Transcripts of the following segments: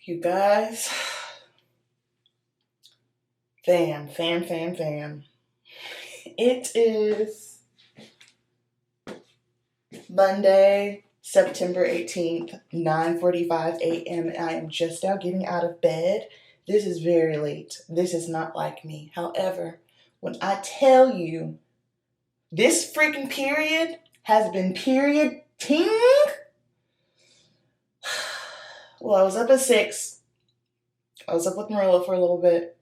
You guys, fam. It is Monday, September 18th, 9:45 a.m. and I am just now getting out of bed. This is very late. This is not like me. However, when I tell you this freaking period has been period-ting, well, I was up at 6. I was up with Marilla for a little bit.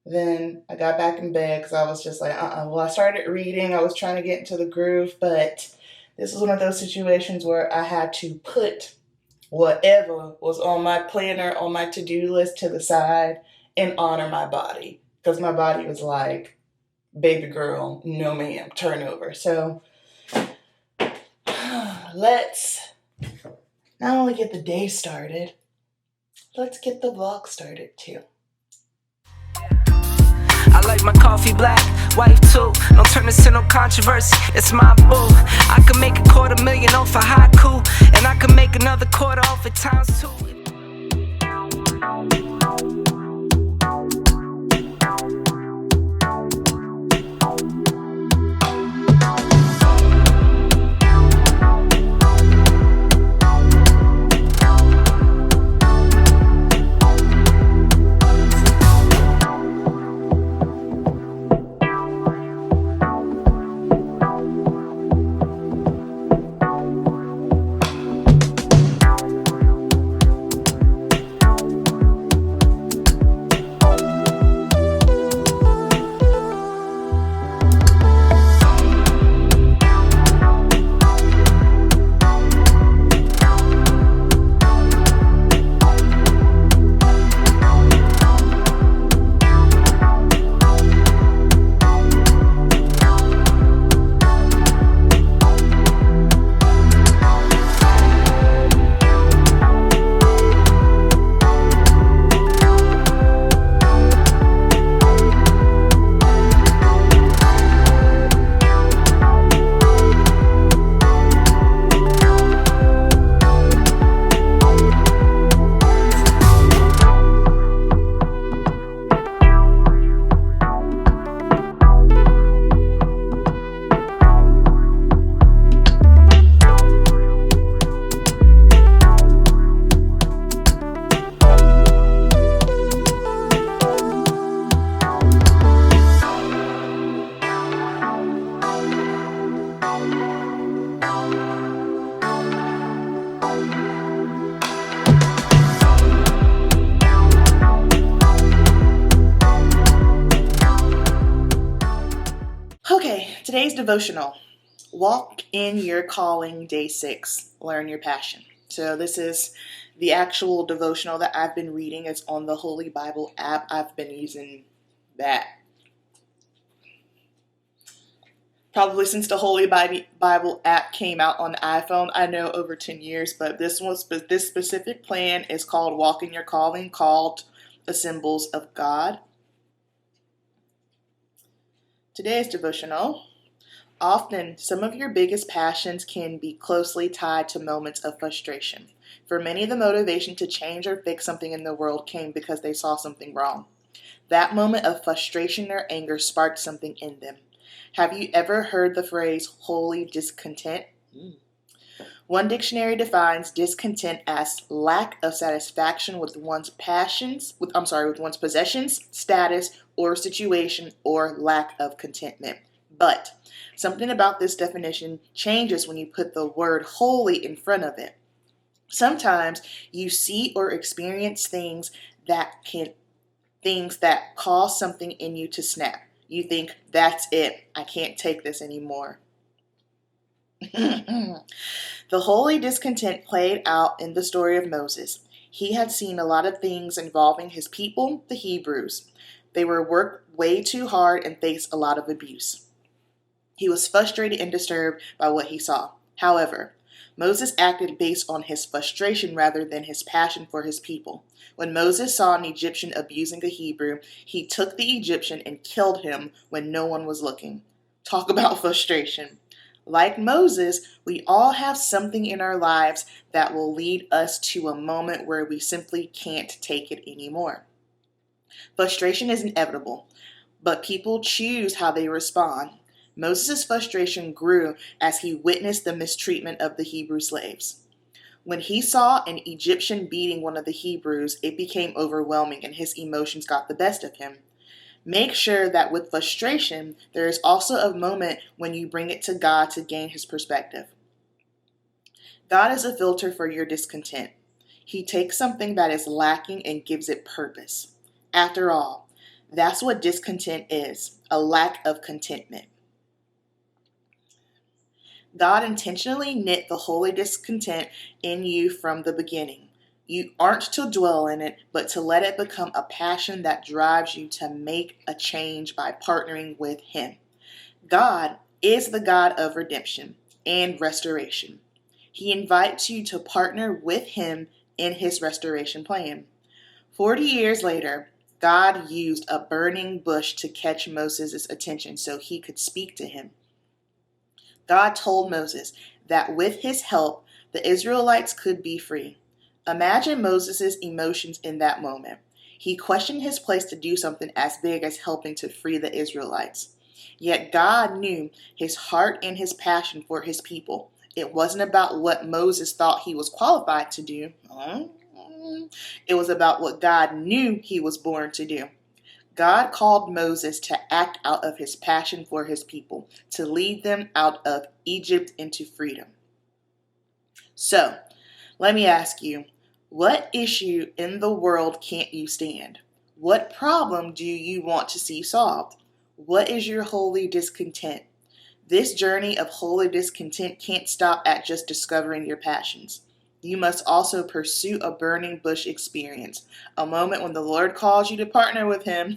Then I got back in bed because I was just like, Well, I started reading. I was trying to get into the groove, but this was one of those situations where I had to put whatever was on my planner, on my to-do list to the side and honor my body. Because my body was like, baby girl, no ma'am, turn over. So let's not only get the day started, let's get the vlog started too. I like my coffee black, white too. Don't turn this into no controversy, it's my boo. I can make $250,000 off a haiku, and I can make another quarter off it times 2. Okay, today's devotional. Walk in your calling, day 6. Learn your passion. So this is the actual devotional that I've been reading. It's on the Holy Bible app. I've been using that probably since the Holy Bible app came out on the iPhone. I know over 10 years, but this specific plan is called Walk in Your Calling, called the Symbols of God. Today's devotional. Often, some of your biggest passions can be closely tied to moments of frustration. For many, the motivation to change or fix something in the world came because they saw something wrong. That moment of frustration or anger sparked something in them. Have you ever heard the phrase holy discontent? One dictionary defines discontent as lack of satisfaction with one's with one's possessions, status, or situation, or lack of contentment. But something about this definition changes when you put the word holy in front of it. Sometimes you see or experience things that cause something in you to snap. You think, that's it, I can't take this anymore. The holy discontent played out in the story of Moses. He had seen a lot of things involving his people, the Hebrews. They were worked way too hard and faced a lot of abuse. He was frustrated and disturbed by what he saw. However, Moses acted based on his frustration rather than his passion for his people. When Moses saw an Egyptian abusing a Hebrew, he took the Egyptian and killed him when no one was looking. Talk about frustration. Like Moses, we all have something in our lives that will lead us to a moment where we simply can't take it anymore. Frustration is inevitable, but people choose how they respond. Moses' frustration grew as he witnessed the mistreatment of the Hebrew slaves. When he saw an Egyptian beating one of the Hebrews, it became overwhelming and his emotions got the best of him. Make sure that with frustration, there is also a moment when you bring it to God to gain his perspective. God is a filter for your discontent. He takes something that is lacking and gives it purpose. After all, that's what discontent is, a lack of contentment. God intentionally knit the holy discontent in you from the beginning. You aren't to dwell in it, but to let it become a passion that drives you to make a change by partnering with him. God is the God of redemption and restoration. He invites you to partner with him in his restoration plan. 40 years later, God used a burning bush to catch Moses' attention so he could speak to him. God told Moses that with his help, the Israelites could be free. Imagine Moses' emotions in that moment. He questioned his place to do something as big as helping to free the Israelites. Yet God knew his heart and his passion for his people. It wasn't about what Moses thought he was qualified to do. It was about what God knew he was born to do. God called Moses to act out of his passion for his people, to lead them out of Egypt into freedom. So, let me ask you, what issue in the world can't you stand? What problem do you want to see solved? What is your holy discontent? This journey of holy discontent can't stop at just discovering your passions. You must also pursue a burning bush experience, a moment when the Lord calls you to partner with him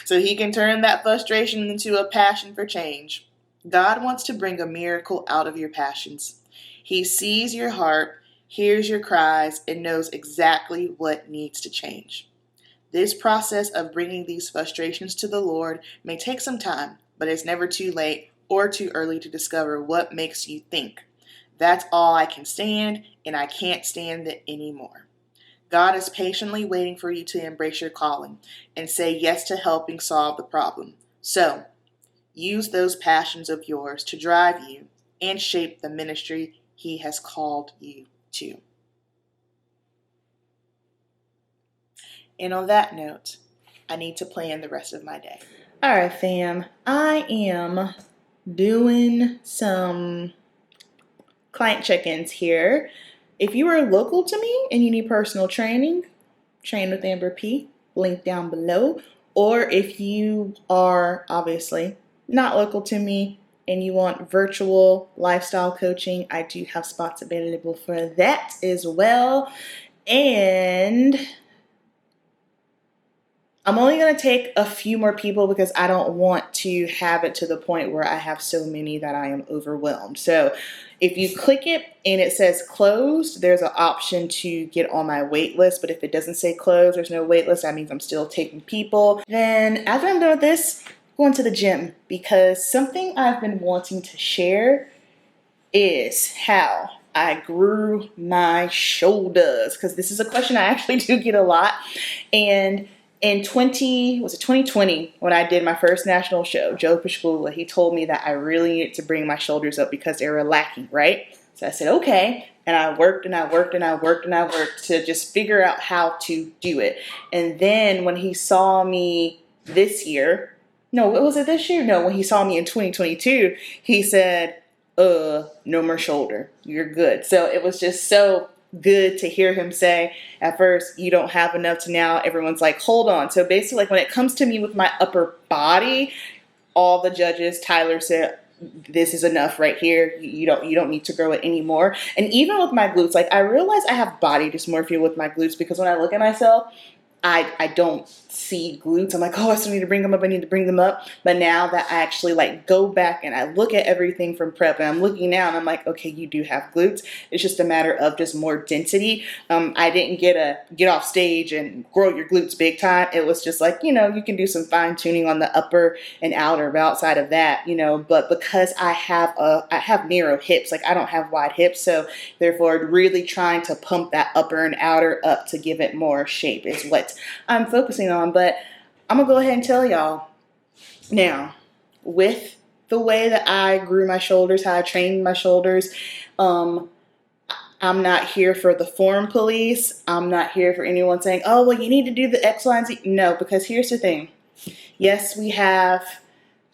so he can turn that frustration into a passion for change. God wants to bring a miracle out of your passions. He sees your heart, hears your cries, and knows exactly what needs to change. This process of bringing these frustrations to the Lord may take some time, but it's never too late or too early to discover what makes you think, "That's all I can stand, and I can't stand it anymore." God is patiently waiting for you to embrace your calling and say yes to helping solve the problem. So, use those passions of yours to drive you and shape the ministry he has called you to. And on that note, I need to plan the rest of my day. All right, fam. I am doing some client check-ins here. If you are local to me and you need personal training, train with Amberp, link down below. Or if you are obviously not local to me and you want virtual lifestyle coaching, I do have spots available for that as well. And I'm only going to take a few more people because I don't want to have it to the point where I have so many that I am overwhelmed. So if you click it and it says closed, there's an option to get on my wait list. But if it doesn't say closed, there's no wait list, that means I'm still taking people. Then after I'm done with this, I'm going to the gym because something I've been wanting to share is how I grew my shoulders, because this is a question I actually do get a lot. And in 2020, when I did my first national show, Joe Pashkula, he told me that I really needed to bring my shoulders up because they were lacking, right? So I said, okay. And I worked and I worked and I worked and I worked to just figure out how to do it. And then when he saw me this year, no, was it this year? No, when he saw me in 2022, he said, no more shoulder. You're good. So it was just so good to hear him say, at first, you don't have enough, to now everyone's like, hold on. So basically, like when it comes to me with my upper body, all the judges, Tyler said, this is enough right here. You don't need to grow it anymore. And even with my glutes, like I realize I have body dysmorphia with my glutes because when I look at myself, I don't see glutes. I'm like, oh, I still need to bring them up. I need to bring them up. But now that I actually like go back and I look at everything from prep and I'm looking now and I'm like, okay, you do have glutes. It's just a matter of just more density. I didn't get off stage and grow your glutes big time. It was just like, you can do some fine tuning on the upper and outer, but outside of that, but because I have narrow hips, like I don't have wide hips. So therefore really trying to pump that upper and outer up to give it more shape is what I'm focusing on. But I'm gonna go ahead and tell y'all now, with the way that I grew my shoulders, how I trained my shoulders, I'm not here for the form police. I'm not here for anyone saying, oh, well, you need to do the X, Y, and Z. No, because here's the thing. Yes, we have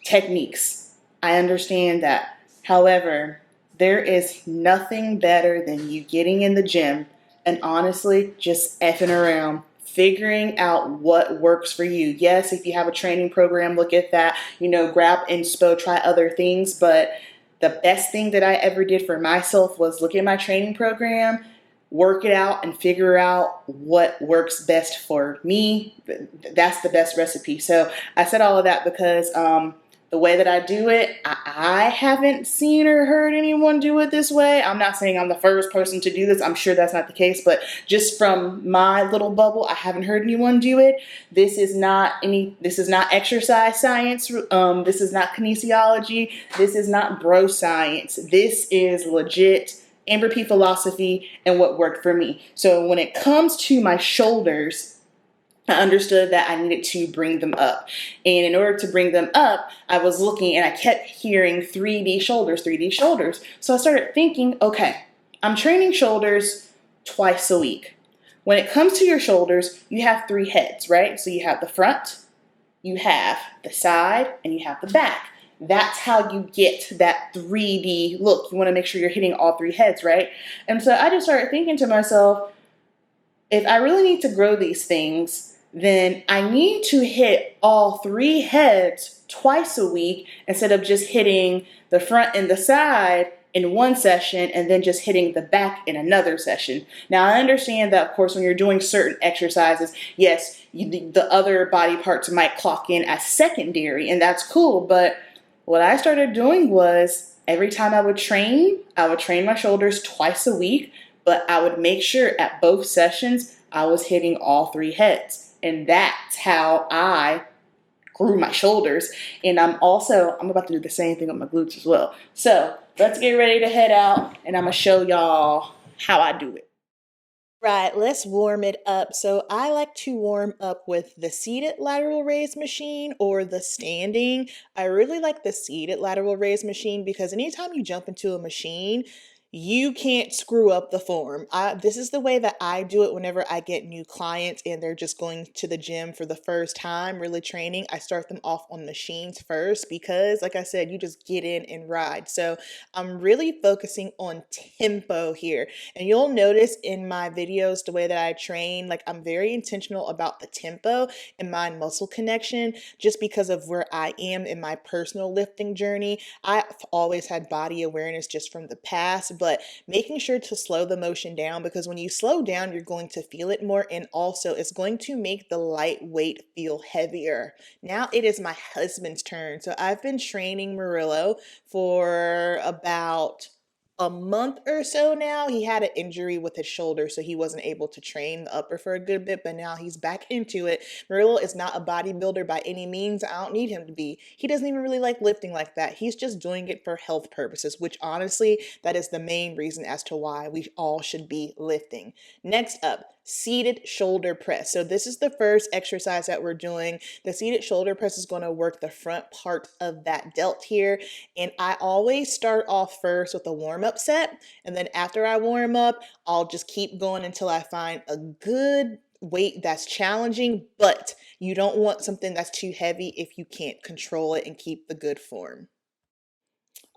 techniques. I understand that. However, there is nothing better than you getting in the gym and honestly just effing around, figuring out what works for you. Yes, if you have a training program, look at that, grab inspo, try other things. But the best thing that I ever did for myself was look at my training program, work it out, and figure out what works best for me. That's the best recipe. So I said all of that because the way that I do it, I haven't seen or heard anyone do it this way. I'm not saying I'm the first person to do this. I'm sure that's not the case, but just from my little bubble, I haven't heard anyone do it. This is not exercise science. This is not kinesiology. This is not bro science. This is legit Amberp philosophy and what worked for me. So when it comes to my shoulders, I understood that I needed to bring them up. And in order to bring them up, I was looking and I kept hearing 3D shoulders, 3D shoulders. So I started thinking, okay, I'm training shoulders twice a week. When it comes to your shoulders, you have 3 heads, right? So you have the front, you have the side, and you have the back. That's how you get that 3D look. You want to make sure you're hitting all 3 heads, right? And so I just started thinking to myself, if I really need to grow these things, then I need to hit all 3 heads twice a week instead of just hitting the front and the side in one session and then just hitting the back in another session. Now, I understand that, of course, when you're doing certain exercises, yes, the other body parts might clock in as secondary, and that's cool. But what I started doing was every time I would train my shoulders twice a week, but I would make sure at both sessions I was hitting all 3 heads. And that's how I grew my shoulders. And I'm about to do the same thing with my glutes as well. So let's get ready to head out and I'm going to show y'all how I do it. Right, let's warm it up. So I like to warm up with the seated lateral raise machine or the standing. I really like the seated lateral raise machine because anytime you jump into a machine, you can't screw up the form. This is the way that I do it whenever I get new clients and they're just going to the gym for the first time, really training. I start them off on machines first because, like I said, you just get in and ride. So I'm really focusing on tempo here. And you'll notice in my videos, the way that I train, like I'm very intentional about the tempo and mind muscle connection just because of where I am in my personal lifting journey. I've always had body awareness just from the past, but making sure to slow the motion down because when you slow down, you're going to feel it more. And also it's going to make the lightweight feel heavier. Now it is my husband's turn. So I've been training Murillo for about a month or so now. He had an injury with his shoulder, so he wasn't able to train the upper for a good bit, but now he's back into it. Murillo is not a bodybuilder by any means. I don't need him to be. He doesn't even really like lifting like that. He's just doing it for health purposes, which honestly, that is the main reason as to why we all should be lifting. Next up, seated shoulder press. So this is the first exercise that we're doing. The seated shoulder press is going to work the front part of that delt here. And I always start off first with a warm-up set. And then after I warm up, I'll just keep going until I find a good weight that's challenging, but you don't want something that's too heavy if you can't control it and keep the good form.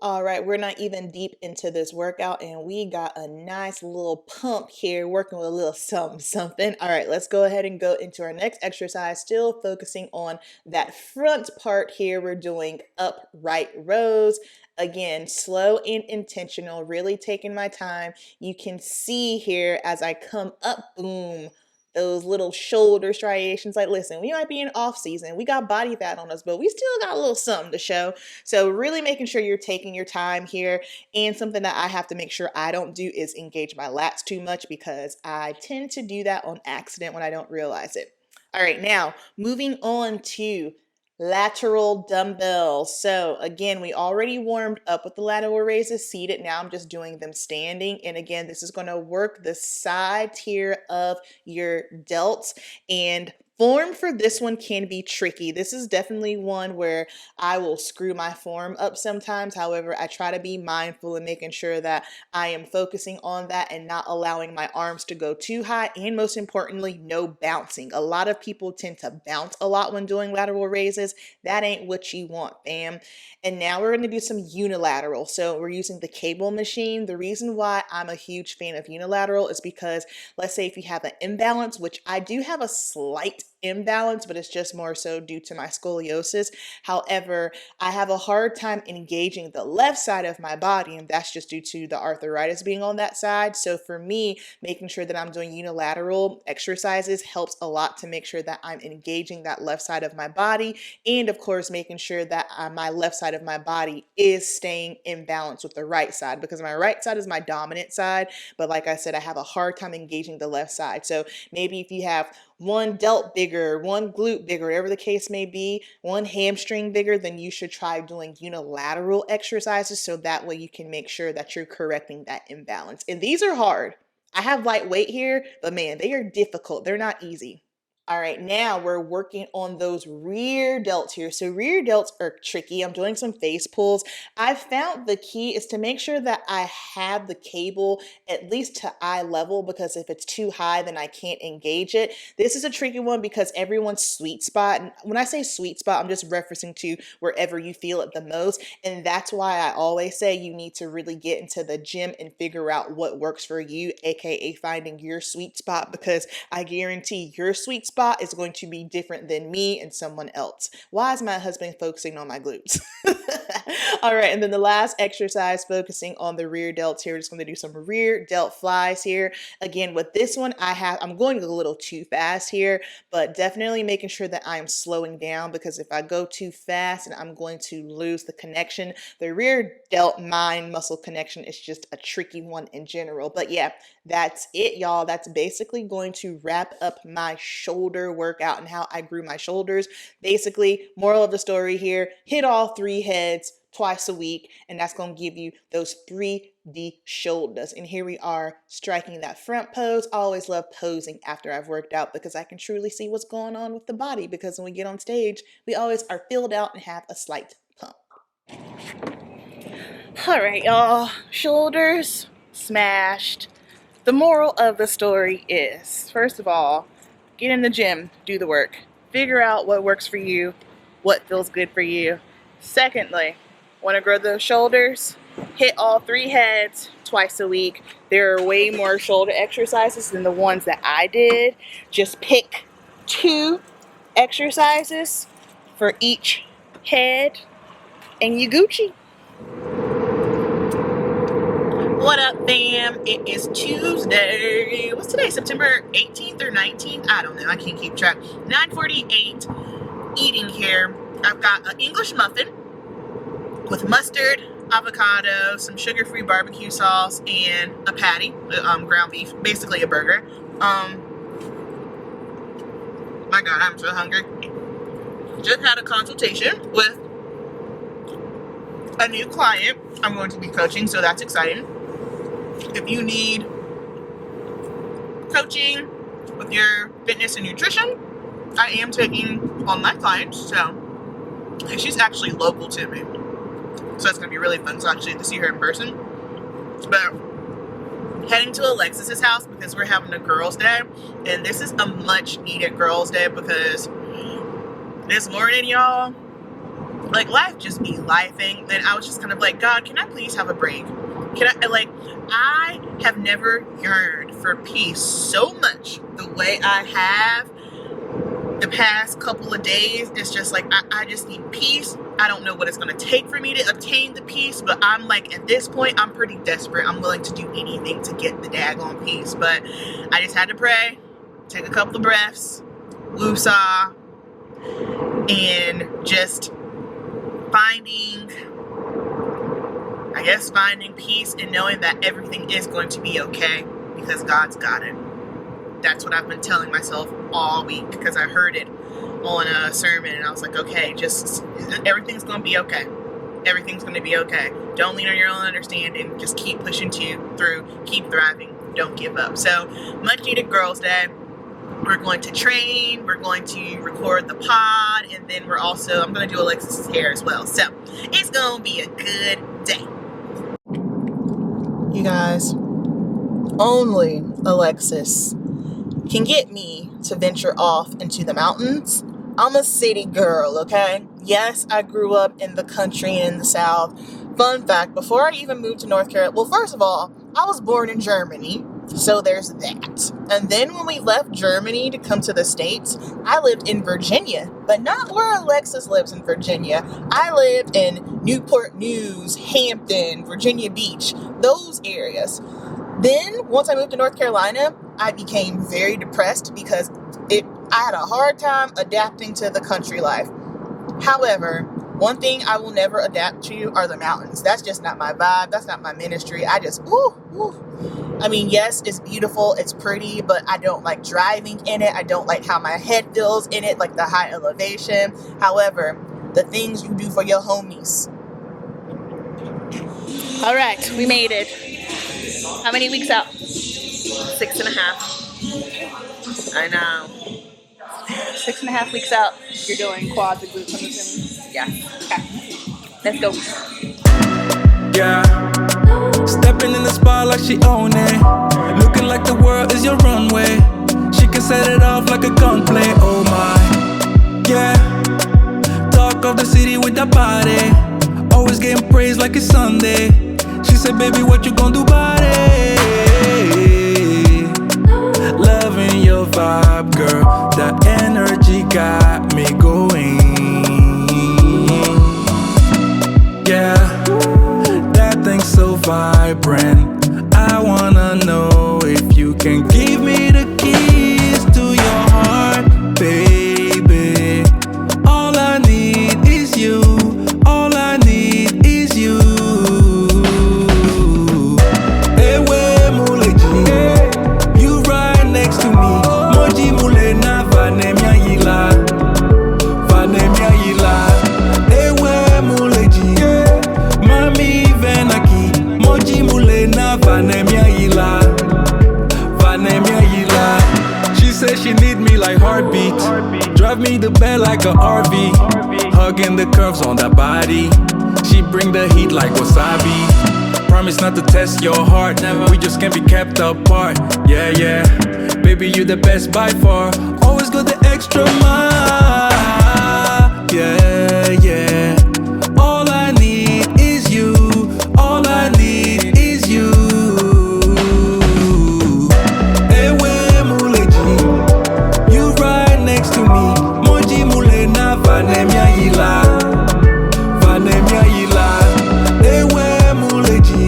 All right, we're not even deep into this workout and we got a nice little pump here working with a little something. All right, let's go ahead and go into our next exercise, still focusing on that front part here. We're doing upright rows. Again, slow and intentional, really taking my time. You can see here as I come up, boom, those little shoulder striations. Like, listen, we might be in off season. We got body fat on us, but we still got a little something to show. So really making sure you're taking your time here. And something that I have to make sure I don't do is engage my lats too much, because I tend to do that on accident when I don't realize it. All right, now moving on to lateral dumbbells. So again, we already warmed up with the lateral raises seated. Now I'm just doing them standing. And again, this is going to work the side tier of your delts, and form for this one can be tricky. This is definitely one where I will screw my form up sometimes. However, I try to be mindful and making sure that I am focusing on that and not allowing my arms to go too high. And most importantly, no bouncing. A lot of people tend to bounce a lot when doing lateral raises. That ain't what you want, fam. And now we're going to do some unilateral. So we're using the cable machine. The reason why I'm a huge fan of unilateral is because, let's say if you have an imbalance, which I do have a slight imbalance, but it's just more so due to my scoliosis. However, I have a hard time engaging the left side of my body, and that's just due to the arthritis being on that side. So for me, making sure that I'm doing unilateral exercises helps a lot to make sure that I'm engaging that left side of my body, and of course making sure that my left side of my body is staying in balance with the right side, because my right side is my dominant side, but like I said, I have a hard time engaging the left side. So maybe if you have one delt bigger, one glute bigger, whatever the case may be, one hamstring bigger, then you should try doing unilateral exercises, so that way you can make sure that you're correcting that imbalance. And these are hard. I have light weight here, but man, they are difficult. They're not easy. All right, now we're working on those rear delts here. So rear delts are tricky. I'm doing some face pulls. I found the key is to make sure that I have the cable at least to eye level, because if it's too high, then I can't engage it. This is a tricky one because everyone's sweet spot, and when I say sweet spot, I'm just referencing to wherever you feel it the most. And that's why I always say you need to really get into the gym and figure out what works for you, aka finding your sweet spot, because I guarantee your sweet spot is going to be different than me and someone else. Why is my husband focusing on my glutes? All right, and then the last exercise, focusing on the rear delts here. We're just going to do some rear delt flies here. Again, with this one, I'm going a little too fast here, but definitely making sure that I'm slowing down, because if I go too fast, and I'm going to lose the connection. The rear delt mind muscle connection is just a tricky one in general. But yeah, that's it, y'all. That's basically going to wrap up my shoulder workout and how I grew my shoulders. Basically, moral of the story here, hit all 3 heads twice a week, and that's going to give you those 3D shoulders. And here we are striking that front pose. I always love posing after I've worked out, because I can truly see what's going on with the body, because when we get on stage, we always are filled out and have a slight pump. All right, y'all, shoulders smashed. The moral of the story is, first of all, get in the gym, do the work, figure out what works for you, what feels good for you. Secondly, want to grow those shoulders? Hit all 3 heads twice a week. There are way more shoulder exercises than the ones that I did. Just pick 2 exercises for each head and you Gucci. What up, fam? It is Tuesday. What's today? September 18th or 19th? I don't know. I can't keep track. 9:48. Eating here. I've got an English muffin with mustard, avocado, some sugar-free barbecue sauce, and a patty, ground beef, basically a burger. My God, I'm so hungry. Just had a consultation with a new client I'm going to be coaching, so that's exciting. If you need coaching with your fitness and nutrition, I am taking online clients, so she's actually local to me, so it's going to be really fun to actually see her in person. But heading to Alexis's house because we're having a girls' day, and this is a much needed girls' day, because this morning, y'all, like, life just be lifing, and I was just kind of like, God, can I please have a break? I have never yearned for peace so much the way I have the past couple of days. It's just like, I just need peace. I don't know what it's going to take for me to obtain the peace, but I'm like, at this point, I'm pretty desperate. I'm willing to do anything to get the daggone peace, but I just had to pray. take a couple of breaths, woosah, and just finding peace and knowing that everything is going to be okay because God's got it. That's what I've been telling myself all week because I heard it on a sermon and I was like, okay, just everything's going to be okay. Everything's going to be okay. Don't lean on your own understanding. Just keep pushing through, keep thriving, don't give up. So, much needed Girls Day. We're going to train, we're going to record the pod, and then I'm going to do Alexis' hair as well. So, it's going to be a good day. You guys, only Alexis can get me to venture off into the mountains. I'm a city girl, okay? Yes, I grew up in the country and in the South. Fun fact, before I even moved to North Carolina, well, first of all, I was born in Germany, so there's that. And then when we left Germany to come to the States, I lived in Virginia, but not where Alexis lives in Virginia. I lived in Newport News, Hampton, Virginia Beach, those areas. Then, once I moved to North Carolina, I became very depressed because I had a hard time adapting to the country life. However, one thing I will never adapt to are the mountains. That's just not my vibe. That's not my ministry. I just, I mean, yes, it's beautiful. It's pretty, but I don't like driving in it. I don't like how my head feels in it, like the high elevation. However, the things you do for your homies. All right, we made it. How many weeks out? 6.5. I know. 6.5 weeks out. You're doing quads and glutes, I'm assuming? Yeah. Okay. Let's go. Yeah, stepping in the spot like she own it. Looking like the world is your runway. She can set it off like a gunplay. Oh my, yeah. Talk of the city with that body. Always getting praised like it's Sunday. She said, baby, what you gonna do about it? Loving your vibe, girl. That energy got me going. Yeah, that thing's so vibrant. I wanna know if you can give me the keys to your heart, baby. All I need is you. All I need is you. Ewe muleji, you right next to me. Moji mule na vanemia yila, vanemia yila. Ewe muleji, mami venaki. Moji mule na vanemia yila, vanemia yila. She said she need me like heartbeat. Drive me the bed like a RV. Hugging the curves on that body. She bring the heat like wasabi. Promise not to test your heart. Never. We just can't be kept apart. Yeah, yeah. Baby, you the best by far. Always go the extra mile. Yeah, yeah. All I need is you. All I need is you. Ewe muleji, you right next to me. Moji mule na vanemia yila, vanemia yila. Ewe muleji,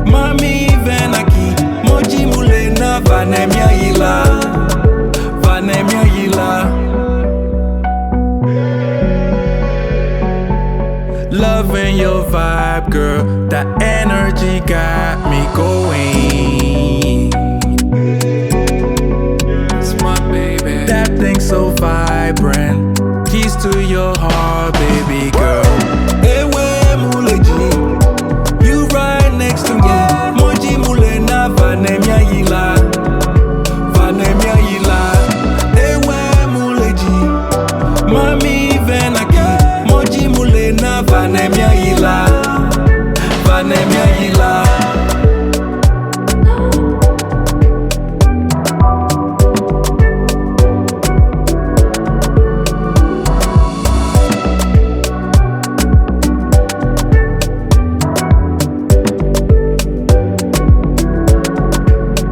mami venaki. Moji mule na vanemia yila, vanemia yila. Loving your vibe, girl. That energy got me going. It's my baby. That thing's so vibrant. Keys to your heart, baby girl. Ewe muleji, you right next to me. Moji mule na vanemia yila, vanemia yila. Ewe muleji, mami venaki. Moji mule na vanemia yila, vanemia yila.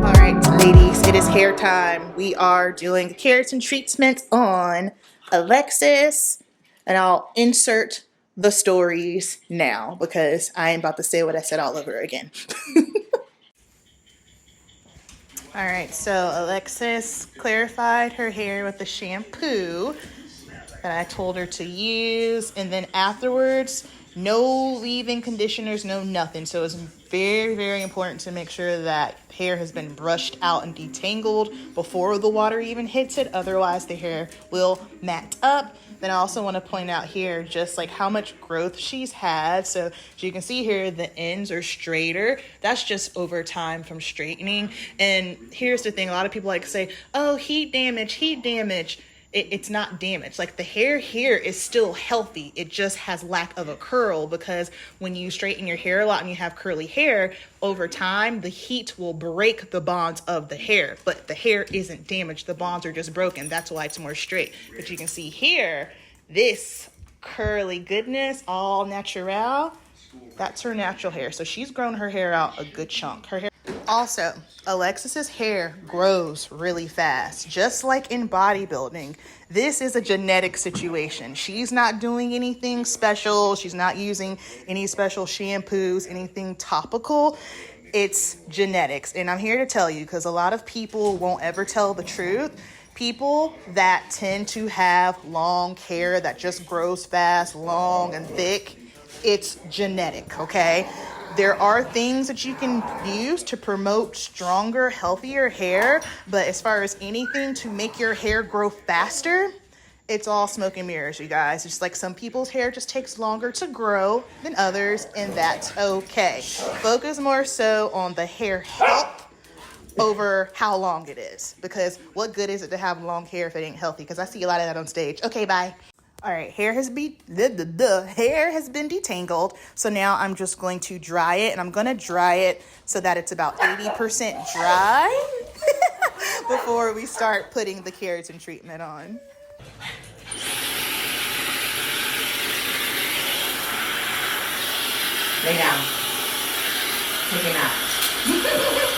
All right, ladies, it is hair time. We are doing the keratin treatment on Alexis, and I'll insert the stories now because I am about to say what I said all over again. All right, so Alexis clarified her hair with the shampoo that I told her to use, and then afterwards, no leave-in conditioners, no nothing. So it's very, very important to make sure that hair has been brushed out and detangled before the water even hits it. Otherwise, the hair will mat up. Then I also want to point out here just like how much growth she's had. So as you can see here, the ends are straighter. That's just over time from straightening. And here's the thing, a lot of people like to say, oh, heat damage, heat damage. It's not damaged. Like the hair here is still healthy. It just has lack of a curl, because when you straighten your hair a lot and you have curly hair, over time, the heat will break the bonds of the hair, but the hair isn't damaged. The bonds are just broken. That's why it's more straight. But you can see here, this curly goodness, all natural, that's her natural hair. So she's grown her hair out a good chunk. Her hair. Also, Alexis's hair grows really fast, just like in bodybuilding. This is a genetic situation. She's not doing anything special. She's not using any special shampoos, anything topical. It's genetics. And I'm here to tell you, because a lot of people won't ever tell the truth. People that tend to have long hair that just grows fast, long and thick, it's genetic, okay? There are things that you can use to promote stronger, healthier hair, but as far as anything to make your hair grow faster, it's all smoke and mirrors, you guys. It's like some people's hair just takes longer to grow than others, and that's okay. Focus more so on the hair health over how long it is, because what good is it to have long hair if it ain't healthy? Because I see a lot of that on stage. Okay, bye. All right, hair has been detangled. So now I'm just going to dry it, and I'm going to dry it so that it's about 80% dry before we start putting the keratin treatment on. Lay down. Take a nap. Nope.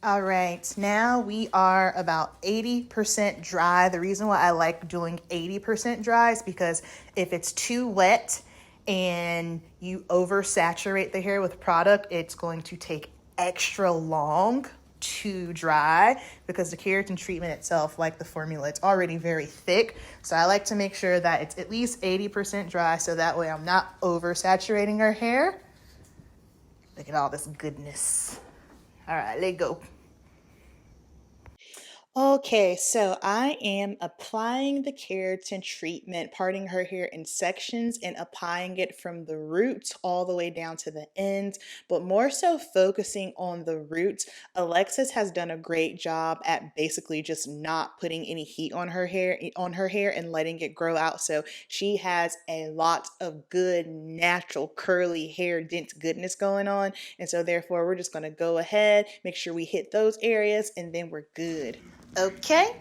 All right, now we are about 80% dry. The reason why I like doing 80% dry is because if it's too wet and you oversaturate the hair with product, it's going to take extra long to dry, because the keratin treatment itself, like the formula, it's already very thick. So I like to make sure that it's at least 80% dry, so that way I'm not oversaturating our hair. Look at all this goodness. All right, let go. Okay, so I am applying the keratin treatment, parting her hair in sections and applying it from the roots all the way down to the ends, but more so focusing on the roots. Alexis has done a great job at basically just not putting any heat on her hair and letting it grow out. So she has a lot of good natural curly hair dense goodness going on. And so therefore we're just going to go ahead, make sure we hit those areas, and then we're good. Okay,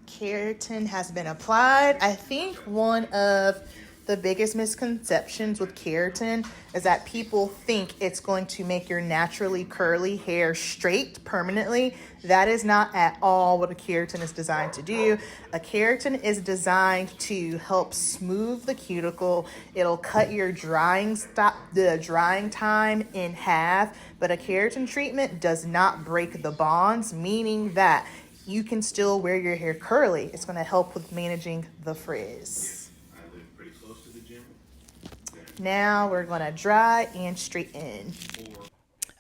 keratin has been applied. I think one of the biggest misconceptions with keratin is that people think it's going to make your naturally curly hair straight permanently. That is not at all what a keratin is designed to do. A keratin is designed to help smooth the cuticle. It'll cut your the drying time in half, but a keratin treatment does not break the bonds, meaning that you can still wear your hair curly. It's going to help with managing the frizz. I live pretty close to the gym. Now we're going to dry and straighten.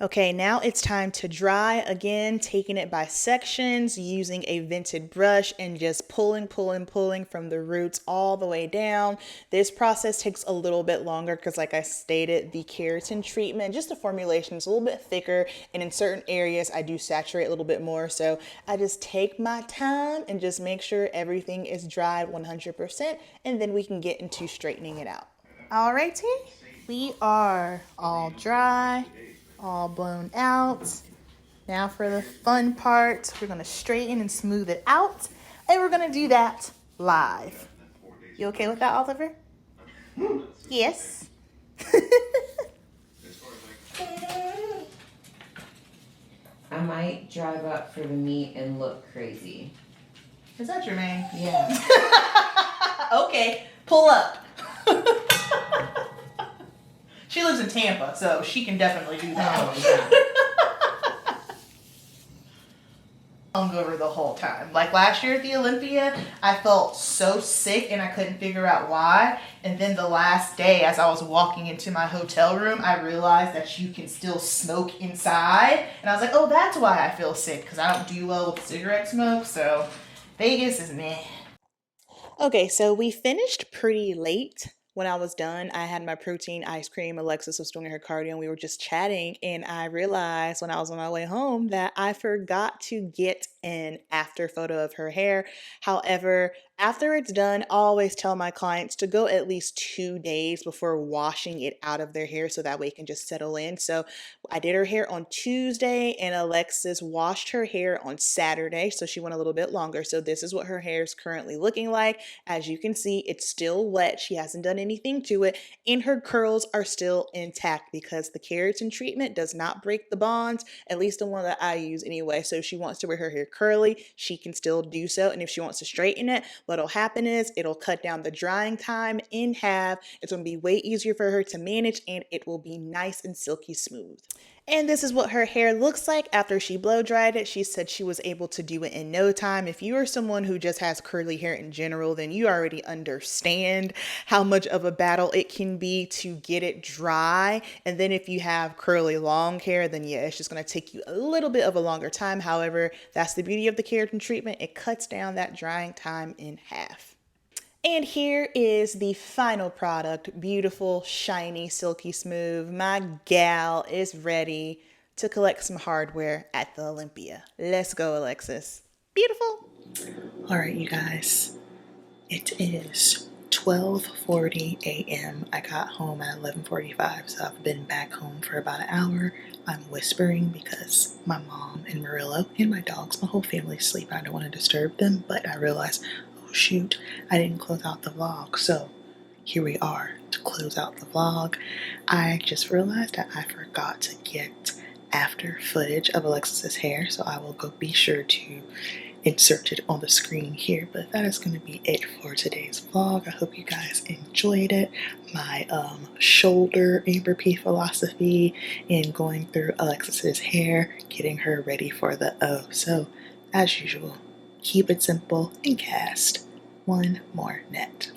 Okay, now it's time to dry. Again, taking it by sections, using a vented brush and just pulling from the roots all the way down. This process takes a little bit longer because, like I stated, the keratin treatment, just the formulation is a little bit thicker, and in certain areas I do saturate a little bit more. So I just take my time and just make sure everything is dried 100%, and then we can get into straightening it out. All righty, we are all dry, all blown out. Now for the fun part, we're gonna straighten and smooth it out, and we're gonna do that live. You okay with that, Oliver? Yes. I might drive up for the meet and look crazy. Is that your name? Yeah. Okay, pull up. She lives in Tampa, so she can definitely do that. Oh, yeah. Hungover the whole time. Like last year at the Olympia, I felt so sick and I couldn't figure out why. And then the last day, as I was walking into my hotel room, I realized that you can still smoke inside. And I was like, oh, that's why I feel sick, because I don't do well with cigarette smoke. So Vegas is meh. Okay, so we finished pretty late. When I was done, I had my protein ice cream. Alexis was doing her cardio and we were just chatting. And I realized when I was on my way home that I forgot to get an after photo of her hair. However, after it's done, I always tell my clients to go at least 2 days before washing it out of their hair so that way it can just settle in. So I did her hair on Tuesday and Alexis washed her hair on Saturday. So she went a little bit longer. So this is what her hair is currently looking like. As you can see, it's still wet. She hasn't done anything to it, and her curls are still intact because the keratin treatment does not break the bonds, at least the one that I use anyway. So if she wants to wear her hair curly, she can still do so. And if she wants to straighten it, what'll happen is it'll cut down the drying time in half. It's going to be way easier for her to manage, and it will be nice and silky smooth. And this is what her hair looks like after she blow dried it. She said she was able to do it in no time. If you are someone who just has curly hair in general, then you already understand how much of a battle it can be to get it dry. And then if you have curly long hair, then yeah, it's just going to take you a little bit of a longer time. However, that's the beauty of the keratin treatment. It cuts down that drying time in half. And here is the final product. Beautiful, shiny, silky smooth. My gal is ready to collect some hardware at the Olympia. Let's go, Alexis. Beautiful. All right, you guys. It is 12:40 a.m. I got home at 11:45, so I've been back home for about an hour. I'm whispering because my mom and Murillo and my dogs, my whole family sleep. I don't want to disturb them, but I realized, oh shoot, I didn't close out the vlog. So here we are to close out the vlog. I just realized that I forgot to get after footage of Alexis's hair, so I will go be sure to insert it on the screen here. But that is going to be it for today's vlog. I hope you guys enjoyed it. My shoulder Amberp philosophy in going through Alexis's hair, getting her ready for the O. So as usual, keep it simple and cast one more net.